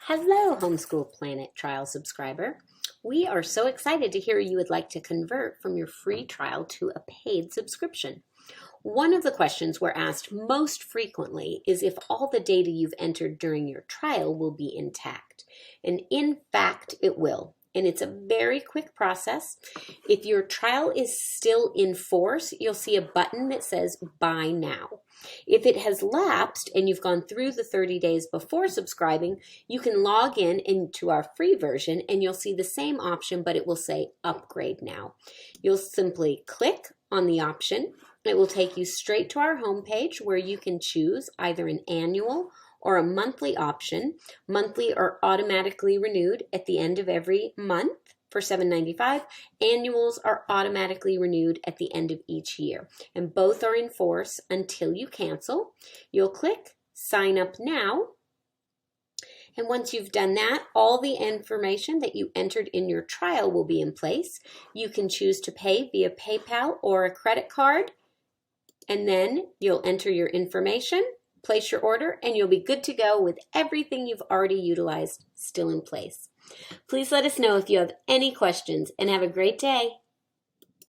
Hello, Homeschool Planet trial subscriber. We are so excited to hear you would like to convert from your free trial to a paid subscription. One of the questions we're asked most frequently is if all the data you've entered during your trial will be intact. And in fact, it will. And it's a very quick process. If your trial is still in force, you'll see a button that says Buy Now. If it has lapsed and you've gone through the 30 days before subscribing, you can log in into our free version and you'll see the same option, but it will say Upgrade Now. You'll simply click on the option. It will take you straight to our homepage where you can choose either an annual or a monthly option. Monthly are automatically renewed at the end of every month for $7.95. Annuals are automatically renewed at the end of each year, and both are in force until you cancel. You'll click Sign Up Now, and once you've done that, all the information that you entered in your trial will be in place. You can choose to pay via PayPal or a credit card, and then you'll enter your information, place your order, and you'll be good to go with everything you've already utilized still in place. Please let us know if you have any questions, and have a great day.